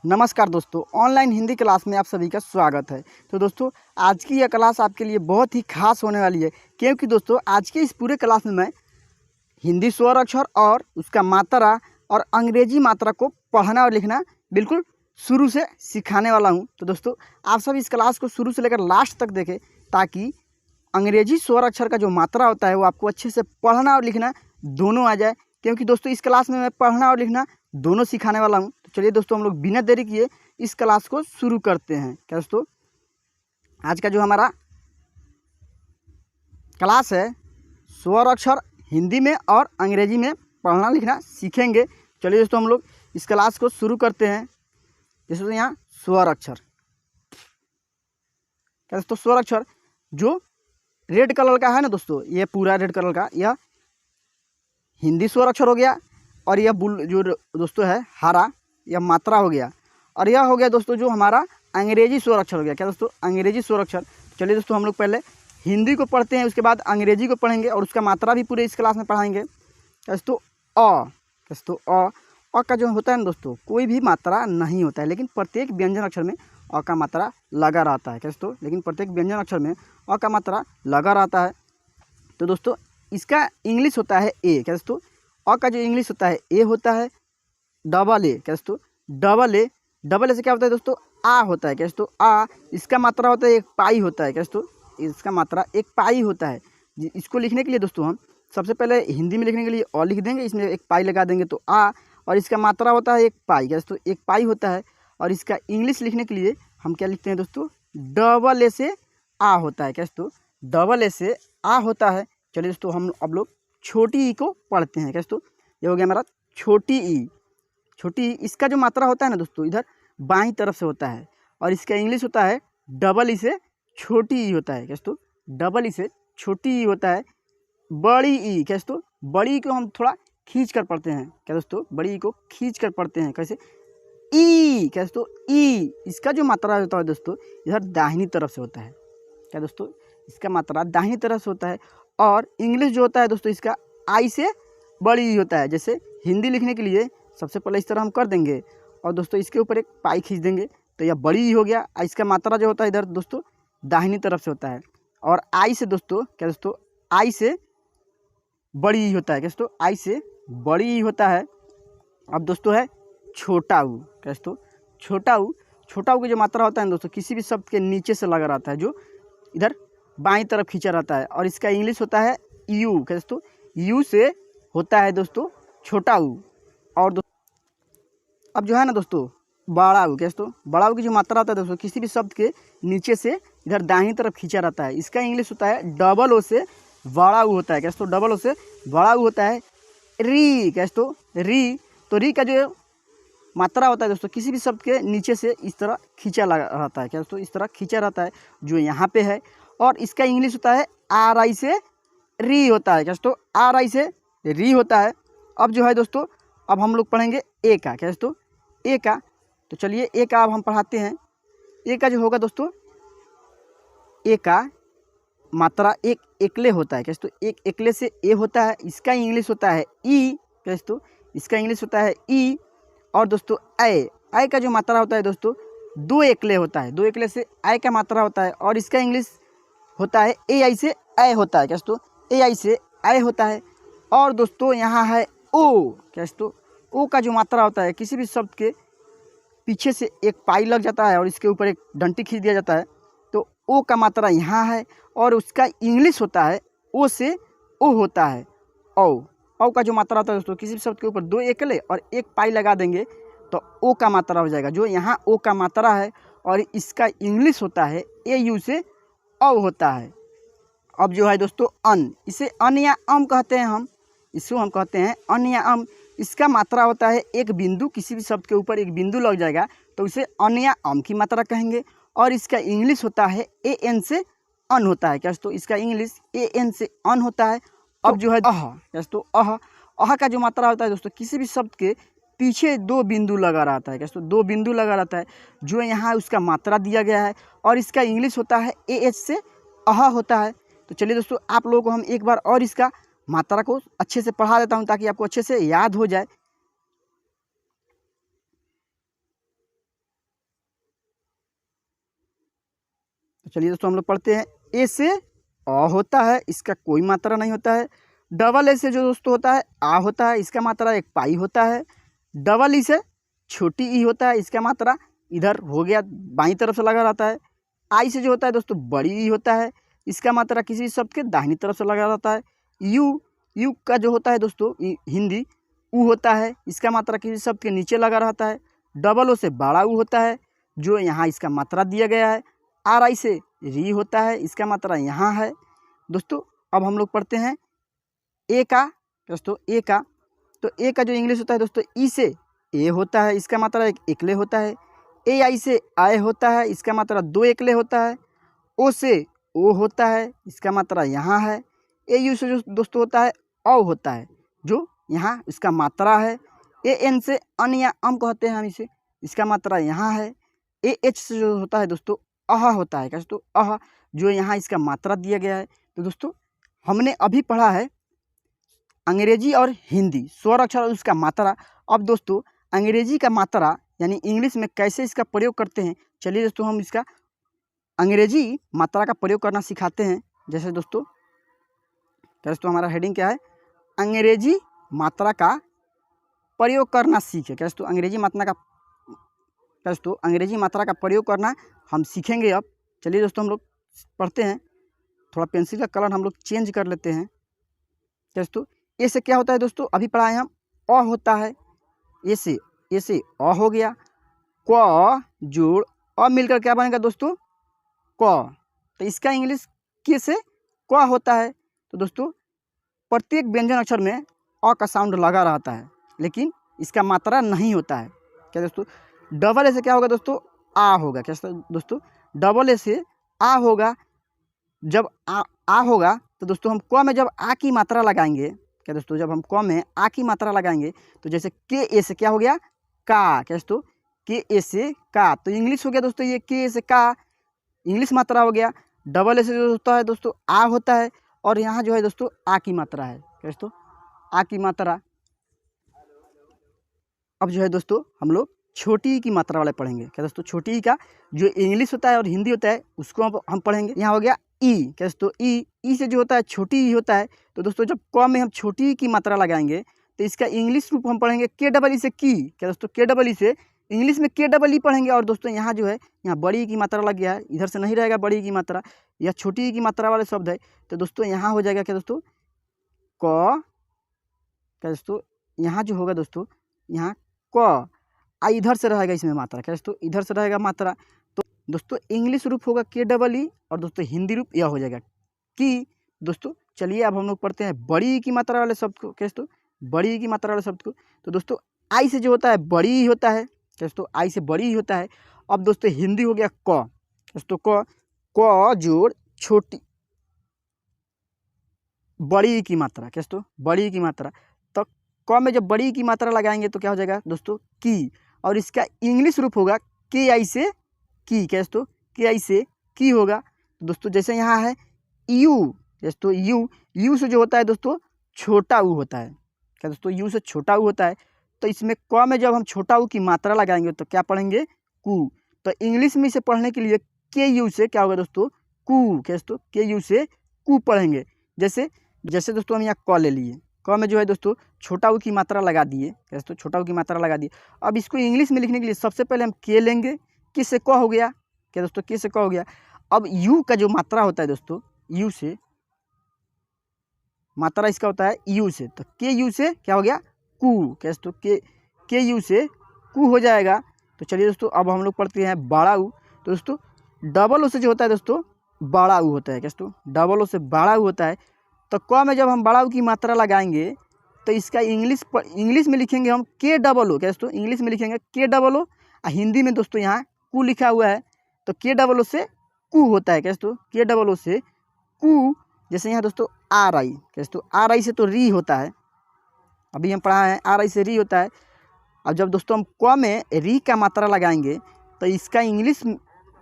नमस्कार दोस्तों, online Hindi class में आप सभी का स्वागत है। तो दोस्तों, आज की यह क्लास आपके लिए बहुत ही खास होने वाली है, क्योंकि दोस्तों आज के इस पूरे क्लास में मैं हिंदी स्वर अक्षर और उसका मात्रा और अंग्रेजी मात्रा को पढ़ना और लिखना बिल्कुल शुरू से सिखाने वाला हूं। तो दोस्तों, आप सब इस क्लास को शुरू से लेकर लास्ट तक देखें, ताकि अंग्रेजी स्वर अक्षर का जो मात्रा होता है वो आपको अच्छे से पढ़ना और लिखना दोनों आ जाए। क्योंकि दोस्तों इस क्लास में मैं पढ़ना और लिखना दोनों सिखाने वाला हूं। तो चलिए दोस्तों, हम लोग बिना देरी किए इस क्लास को शुरू करते हैं। क्या दोस्तों, आज का जो हमारा क्लास है, स्वर अक्षर हिंदी में और अंग्रेजी में पढ़ना लिखना सीखेंगे। चलिए दोस्तों, हम लोग इस क्लास को शुरू करते हैं। जैसे तो यहाँ स्वर अक्षर, क्या दोस्तों, स्वर अक्षर जो रेड कलर का है ना दोस्तों, ये पूरा रेड कलर का यह हिंदी स्वर अक्षर हो गया, और यह जो दोस्तों है हरा, यह मात्रा हो गया, और यह हो गया दोस्तों जो हमारा अंग्रेजी स्वर अक्षर हो गया। क्या दोस्तों, अंग्रेजी स्वर अक्षर। चलिए दोस्तों, हम लोग पहले हिंदी को पढ़ते हैं, उसके बाद अंग्रेजी को पढ़ेंगे और उसका मात्रा भी पूरे इस क्लास में पढ़ाएंगे। दोस्तों दोस्तों अ का जो होता है ना दोस्तों, कोई भी मात्रा नहीं होता है, लेकिन प्रत्येक व्यंजन अक्षर में अ का मात्रा लगा रहता है। क्या दोस्तों, लेकिन प्रत्येक व्यंजन अक्षर में अ का मात्रा लगा रहता है। तो दोस्तों इसका इंग्लिश होता है ए। क्या दोस्तों, अ का जो इंग्लिश होता है ए होता है डबल ए। क्या दोस्तों, डबल ए से क्या होता है दोस्तों, आ होता है। क्या दोस्तों, आ इसका मात्रा होता है एक पाई होता है। क्या दोस्तों, इसका मात्रा एक पाई होता है। इसको लिखने के लिए दोस्तों हम सबसे पहले हिंदी में लिखने के लिए अ लिख देंगे, इसमें एक पाई लगा देंगे तो आ, और इसका मात्रा होता है एक पाई। क्या दोस्तों, एक पाई होता है। और इसका इंग्लिश लिखने के लिए हम क्या लिखते हैं दोस्तों, डबल ए से आ होता है। क्या दोस्तों, डबल ए से आ होता है। चलिए दोस्तों, हम अब लोग छोटी ई को पढ़ते हैं। क्या दोस्तों, ये हो गया हमारा छोटी ई। छोटी इसका जो मात्रा होता है ना दोस्तों, इधर बाईं तरफ से होता है, और इसका इंग्लिश होता है डबल ई से छोटी ई होता है। क्या दोस्तों, डबल ई से छोटी ई होता है। बड़ी ई, क्या दोस्तों, बड़ी ई को हम थोड़ा खींच कर पढ़ते हैं। क्या दोस्तों, बड़ी ई को खींच कर पढ़ते हैं। कैसे, ई। क्या दोस्तों, ई इसका जो मात्रा होता है दोस्तों, इधर दाहिनी तरफ से होता है। क्या दोस्तों, इसका मात्रा दाहिनी तरफ से होता है। और इंग्लिश जो होता है दोस्तों, इसका आई से बड़ी ई होता है। जैसे हिंदी लिखने के लिए सबसे पहले इस तरह हम कर देंगे, और दोस्तों इसके ऊपर एक पाई खींच देंगे तो यह बड़ी ई हो गया। इसका मात्रा जो होता है इधर दोस्तों दाहिनी तरफ से होता है। और आई से दोस्तों, क्या दोस्तों, आई से बड़ी ई होता है। क्या दोस्तों, आई से बड़ी ई होता है। अब दोस्तों है छोटा ऊ। क्या दोस्तों, छोटा ऊ की जो मात्रा होता है दोस्तों, किसी भी शब्द के नीचे से लगा रहता है, जो इधर बाईं तरफ खींचा रहता है, और इसका इंग्लिश होता है यू। क्या दोस्तों, यू से होता है दोस्तों छोटा ऊ। और अब जो है ना दोस्तों बड़ा ऊ। क्या दोस्तों, बड़ा ऊ की जो मात्रा होता है दोस्तों, किसी भी शब्द के नीचे से इधर दाहिनी तरफ खींचा रहता है, इसका इंग्लिश होता है डबल ओ से बड़ा ऊ होता है। क्या दोस्तों, डबल ओ से बड़ा ऊ होता है री। क्या दोस्तों, री। तो री का जो मात्रा होता है दोस्तों, किसी भी शब्द के नीचे से इस तरह खींचा लगा रहता है। क्या दोस्तों, इस तरह खींचा रहता है जो यहाँ पे है। और इसका इंग्लिश होता है आर आई से री होता है। क्या दोस्तों, आर आई से री होता है। अब जो है दोस्तों, अब हम लोग पढ़ेंगे ए का। क्या दोस्तों, ए का। तो चलिए ए का अब हम पढ़ाते हैं। ए का जो होगा दोस्तों, ए का मात्रा एक एकले होता है। क्या दोस्तों, एक एकले से ए होता है। इसका इंग्लिश होता है ई। क्या दोस्तों, इसका इंग्लिश होता है ई। और दोस्तों आई का जो मात्रा होता है दोस्तों, दो एकले होता है। दो एकले से आई का मात्रा होता है, और इसका इंग्लिश होता है ए आई से आई होता है। क्या दोस्तों, ए आई से आई होता है। और दोस्तों यहाँ है ओ। क्या दोस्तों, ओ का जो मात्रा होता है, किसी भी शब्द के पीछे से एक पाई लग जाता है और इसके ऊपर एक डंटी खींच दिया जाता है, तो ओ का मात्रा यहाँ है, और उसका इंग्लिश होता है ओ से ओ होता है औ का जो मात्रा होता है दोस्तों, किसी भी शब्द के ऊपर दो एकले और एक पाई लगा देंगे तो ओ का मात्रा हो जाएगा, जो यहाँ ओ का मात्रा है, और इसका इंग्लिश होता है ए यू से औ होता है। अब जो है दोस्तों अन, इसे अन या अम कहते हैं हम, इसको हम कहते हैं अन या अम। इसका मात्रा होता है एक बिंदु, किसी भी शब्द के ऊपर एक बिंदु लग जाएगा तो इसे अन या अम की मात्रा कहेंगे। और इसका इंग्लिश होता है ए एन से अन होता है। क्या दोस्तों, इसका इंग्लिश ए एन से अन होता है। अब जो है अह। क्या दोस्तों, अह का जो मात्रा होता है दोस्तों, किसी भी शब्द के पीछे दो बिंदु लगा रहता है। क्या दोस्तों, दो बिंदु लगा रहता है, जो यहाँ उसका मात्रा दिया गया है, और इसका इंग्लिश होता है ए एच से अह होता है। तो चलिए दोस्तों, आप लोगों को हम एक बार और इसका मात्रा को अच्छे से पढ़ा देता हूँ, ताकि आपको अच्छे से याद हो जाए। तो चलिए दोस्तों हम लोग पढ़ते हैं। ए से अ होता है, इसका कोई मात्रा नहीं होता है। डबल ए से जो दोस्तों होता है आ होता है, इसका मात्रा एक पाई होता है। डबल ई से छोटी ई होता है, इसका मात्रा इधर हो गया बाईं तरफ से लगा रहता है। आई से जो होता है दोस्तों बड़ी ई होता है, इसका मात्रा किसी शब्द के दाहिनी तरफ से लगा रहता है। यू यू का जो होता है दोस्तों हिंदी ऊ होता है, इसका मात्रा किसी शब्द के नीचे लगा रहता है। डबल ओ से बड़ा ऊ होता है, जो यहाँ इसका मात्रा दिया गया है। आर आई से री होता है, इसका मात्रा यहाँ है। दोस्तों अब हम लोग पढ़ते हैं ए का। दोस्तों ए का, तो ए का जो इंग्लिश होता है दोस्तों ई से ए होता है, इसका मात्रा एक एकले होता है। ए आई से आय होता है, इसका मात्रा दो एकले होता है। ओ से ओ होता है, इसका मात्रा यहाँ है। ए यू से जो दोस्तों होता है औ होता है, जो यहाँ इसका मात्रा है। ए एन से अन या अम कहते हैं हम इसे, इसका मात्रा यहाँ है। ए एच से जो होता है दोस्तों अह होता है, दोस्तों अह, जो यहाँ इसका मात्रा दिया गया है। तो दोस्तों हमने अभी पढ़ा है अंग्रेजी और हिंदी स्वर अक्षर और उसका मात्रा। अब दोस्तों अंग्रेजी का मात्रा यानी इंग्लिश में कैसे इसका प्रयोग करते हैं, चलिए दोस्तों हम इसका अंग्रेजी मात्रा का प्रयोग करना सिखाते हैं। जैसे दोस्तों हमारा हेडिंग क्या है, अंग्रेजी मात्रा का प्रयोग करना सीखे। दोस्तों अंग्रेजी मात्रा का दोस्तों अंग्रेजी मात्रा का प्रयोग करना हम सीखेंगे। अब चलिए दोस्तों हम लोग पढ़ते हैं। थोड़ा पेंसिल का कलर हम लोग चेंज कर लेते हैं। दोस्तों ए से क्या होता है दोस्तों, अभी पढ़ाए हम अ होता है। ए से अ हो गया। क जोड़ अ मिलकर क्या बनेगा दोस्तों क। तो इसका इंग्लिश के से क होता है। तो दोस्तों प्रत्येक व्यंजन अक्षर में अ का साउंड लगा रहता है, लेकिन इसका मात्रा नहीं होता है। क्या दोस्तों डबल ए से क्या होगा दोस्तों आ होगा। क्या दोस्तों डबल ए से आ होगा। जब आ होगा तो दोस्तों हम क में जब आ की मात्रा लगाएंगे, क्या दोस्तों जब हम क में आ की मात्रा लगाएंगे तो जैसे के ए से क्या हो गया का। क्या दोस्तों के ए से का, तो इंग्लिश हो गया दोस्तों ये के ए से का, इंग्लिश मात्रा हो गया। डबल ए से जो होता है दोस्तों आ होता है, और यहाँ जो है दोस्तों आ की मात्रा है। क्या दोस्तों आ की मात्रा। अब जो है दोस्तों हम लोग छोटी ई की मात्रा वाले पढ़ेंगे। क्या दोस्तों छोटी ई का जो इंग्लिश होता है और हिंदी होता है उसको हम पढ़ेंगे। यहाँ हो गया ई। क्या दोस्तों ई से जो होता है छोटी ई होता है। तो दोस्तों जब क में हम छोटी ई की मात्रा लगाएंगे तो इसका इंग्लिश रूप हम पढ़ेंगे के डबल ई से की। क्या दोस्तों के डबल ई से इंग्लिश में के डबल ई पढ़ेंगे। और दोस्तों यहाँ जो है यहाँ बड़ी ई की मात्रा लग गया है, इधर से नहीं रहेगा बड़ी ई की मात्रा, यह छोटी ई की मात्रा वाले शब्द है। तो दोस्तों यहाँ हो जाएगा क्या दोस्तों क। क्या दोस्तों यहाँ जो होगा दोस्तों यहाँ क, आ इधर से रहेगा इसमें मात्रा। क्या दोस्तों इधर से रहेगा मात्रा। तो दोस्तों इंग्लिश रूप होगा के डबल ई, और दोस्तों हिंदी रूप यह हो जाएगा की। दोस्तों चलिए अब हम लोग पढ़ते हैं बड़ी ई की मात्रा वाले शब्द को। क्या दोस्तों बड़ी ई की मात्रा वाले शब्द को। तो दोस्तों आई से जो होता है बड़ी ई होता है। क्या दोस्तों आई से बड़ी ई होता है। अब दोस्तों हिंदी हो गया क। दोस्तों क जोड़ छोटी बड़ी ई की मात्रा। क्या दोस्तों बड़ी ई की मात्रा। तो क में जब बड़ी ई की मात्रा लगाएंगे तो क्या हो जाएगा दोस्तों की, और इसका इंग्लिश रूप होगा के आई से की। क्या दोस्तों के आई से की होगा। तो दोस्तों जैसे यहाँ है यू। दोस्तों यू से जो होता है दोस्तों छोटा ऊ होता है। क्या दोस्तों यू से छोटा ऊ होता है। तो इसमें क में जब हम छोटा ऊ की मात्रा लगाएंगे तो क्या पढ़ेंगे कू। तो इंग्लिश में इसे पढ़ने के लिए के यू से क्या होगा दोस्तों कू। क्या दोस्तों के यू से कू पढ़ेंगे। जैसे दोस्तों हम यहाँ क ले लिए, क में जो है दोस्तों छोटा ऊ की मात्रा लगा दिए। क्या दोस्तों छोटा ऊ की मात्रा लगा दिए। अब इसको इंग्लिश में लिखने के लिए सबसे पहले हम के लेंगे, के से क हो गया। क्या दोस्तों के से क हो गया। अब यू का जो मात्रा होता है दोस्तों यू से मात्रा इसका होता है यू से, तो के यू से क्या हो गया कू। क्या दोस्तों के यू से कू हो जाएगा। तो चलिए दोस्तों अब हम लोग पढ़ते हैं बड़ा ऊ। तो दोस्तों डबल ओ से जो होता है दोस्तों बड़ा ऊ होता है। क्या दोस्तों डबल ओ से बड़ा ऊ होता है। तो क में जब हम बड़ा ऊ की मात्रा लगाएंगे तो इसका इंग्लिश में लिखेंगे हम के डबल ओ। क्या दोस्तों इंग्लिश में लिखेंगे के डबल ओ, और हिंदी में दोस्तों यहाँ कू लिखा हुआ है। तो के डबल ओ से कू होता है। क्या दोस्तों के डबल ओ से कू। जैसे यहाँ दोस्तों आर आई। क्या दोस्तों आर आई से तो री होता है, अभी हम पढ़ा है आर आई से री होता है। अब जब दोस्तों हम क में री का मात्रा लगाएंगे तो इसका इंग्लिश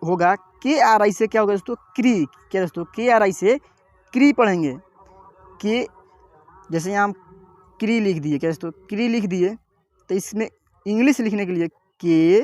होगा के आर आई से क्या होगा दोस्तों क्री। क्या दोस्तों के आर आई से क्री पढ़ेंगे। के जैसे यहाँ हम क्री लिख दिए। क्या दोस्तों क्री लिख दिए, तो इसमें इंग्लिश लिखने के लिए के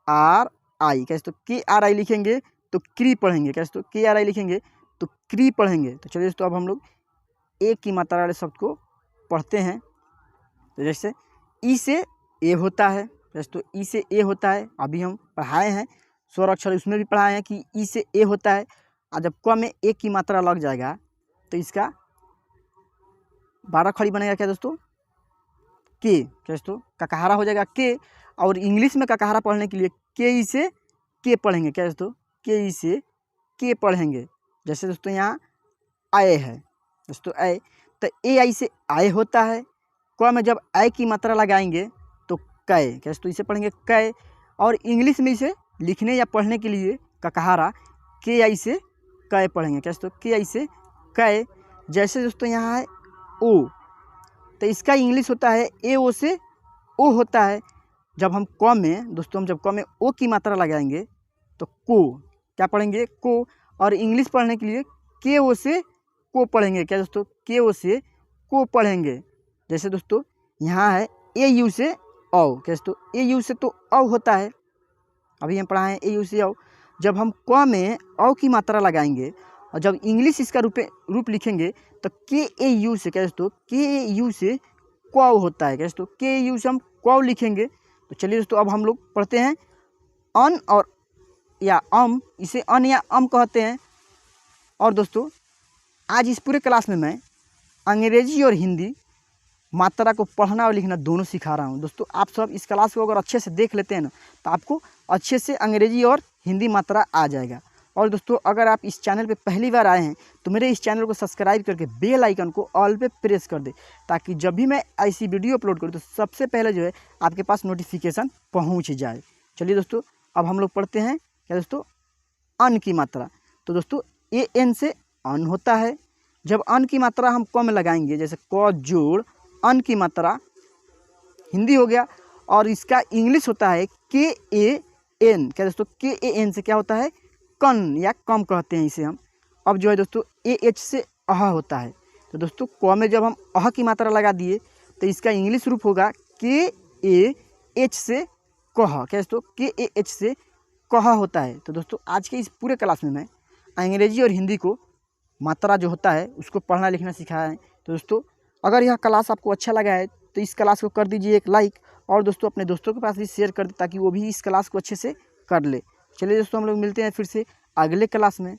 आर आई। क्या दोस्तों के आर आई लिखेंगे तो क्री पढ़ेंगे। क्या दोस्तों, KRI लिखेंगे तो क्री पढ़ेंगे। तो चलिए दोस्तों अब हम लोग ए की मात्रा वाले शब्द को पढ़ते हैं। तो जैसे ई से ए होता है, दोस्तों ई से ए होता है, अभी हम पढ़ाए हैं स्वर अक्षर, उसमें भी पढ़ाए हैं कि ई से ए होता है। और जब क में ए की मात्रा लग जाएगा तो इसका 12 खड़ी बनेगा। क्या दोस्तों, के। क्या दोस्तों, ककहारा हो जाएगा के। और इंग्लिश में ककहारा पढ़ने के लिए के ई से के पढ़ेंगे। क्या दोस्तों, के ई से के पढ़ेंगे। जैसे दोस्तों यहाँ आए है दोस्तों, आए तो ए आई से आए होता है। क में जब आए की मात्रा लगाएंगे तो कै। क्या दोस्तों, इसे पढ़ेंगे कै। और इंग्लिश में इसे लिखने या पढ़ने के लिए ककहारा के आई से कै पढ़ेंगे। क्या दोस्तों, के आई से कै। जैसे दोस्तों यहाँ है ओ, तो इसका इंग्लिश होता है ए ओ से ओ होता है। जब हम क में दोस्तों, हम जब क में ओ की मात्रा लगाएंगे तो को। क्या पढ़ेंगे, को। और इंग्लिश पढ़ने के लिए के ओ से को पढ़ेंगे। क्या दोस्तों, के ओ से को पढ़ेंगे। जैसे दोस्तों यहाँ है ए यू से औ। क्या दोस्तों, ए यू से तो औ होता है, अभी हम पढ़ाए ए यू से औ। जब हम क में औ की मात्रा लगाएंगे और जब इंग्लिश इसका रूप लिखेंगे तो के ए यू से। क्या दोस्तों, के ए यू से क्व होता है। क्या दोस्तों, के ए यू से हम क्व लिखेंगे। तो चलिए दोस्तों अब हम लोग पढ़ते हैं अन और या अम, इसे अन या अम कहते हैं। और दोस्तों आज इस पूरे क्लास में मैं अंग्रेजी और हिंदी मात्रा को पढ़ना और लिखना दोनों सिखा रहा हूं। दोस्तों आप सब इस क्लास को अगर अच्छे से देख लेते हैं ना तो आपको अच्छे से अंग्रेजी और हिंदी मात्रा आ जाएगा। और दोस्तों अगर आप इस चैनल पे पहली बार आए हैं तो मेरे इस चैनल को सब्सक्राइब करके बेल आइकन को ऑल पे प्रेस कर दे, ताकि जब भी मैं ऐसी वीडियो अपलोड करूँ तो सबसे पहले जो है आपके पास नोटिफिकेशन पहुँच जाए। चलिए दोस्तों अब हम लोग पढ़ते हैं। क्या दोस्तों, अन की मात्रा। तो दोस्तों ए एन से अन होता है। जब अन की मात्रा हम क में लगाएंगे, जैसे क जोड़ अन की मात्रा हिंदी हो गया। और इसका इंग्लिश होता है के ए एन। क्या दोस्तों, के ए एन से क्या होता है, कन या कम कहते हैं इसे हम। अब जो है दोस्तों ए एच से अह होता है। तो दोस्तों क में जब हम अह की मात्रा लगा दिए तो इसका इंग्लिश रूप होगा के ए एच से कह। क्या दोस्तों, के ए एच से कह होता है। तो दोस्तों आज के इस पूरे क्लास में मैं अंग्रेजी और हिंदी को मात्रा जो होता है उसको पढ़ना लिखना सिखाया है। तो दोस्तों अगर यह क्लास आपको अच्छा लगा है तो इस क्लास को कर दीजिए एक लाइक, और दोस्तों अपने दोस्तों के पास भी शेयर कर दे ताकि वो भी इस क्लास को अच्छे से कर ले। चलिए दोस्तों हम लोग मिलते हैं फिर से अगले क्लास में।